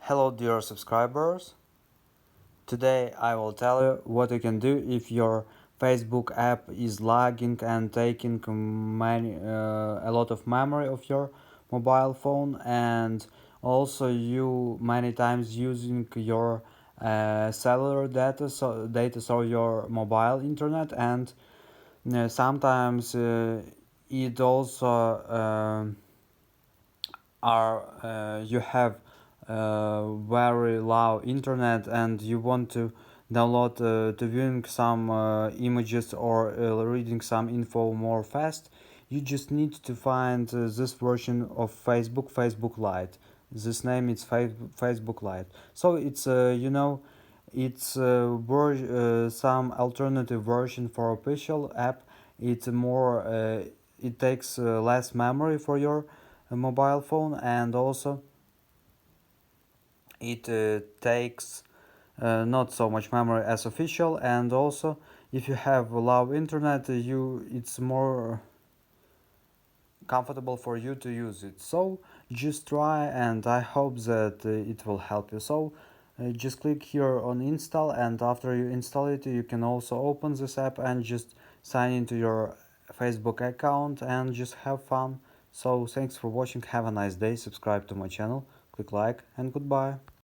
Hello dear subscribers, today I will tell you what you can do if your Facebook app is lagging and taking a lot of memory of your mobile phone, and also you many times using your cellular data, so your mobile internet, and sometimes it also you have very low internet and you want to download to viewing some images or reading some info more fast, you just need to find this version of Facebook Lite. This name is Facebook Lite. So it's it's some alternative version for official app. It's more it takes less memory for your mobile phone, and also it takes not so much memory as official, and also if you have low internet it's more comfortable for you to use it. So just try, and I hope that it will help you. So just click here on install, and after you install it you can also open this app and just sign into your Facebook account and just have fun. So thanks for watching, have a nice day, subscribe to my channel, click like, and goodbye.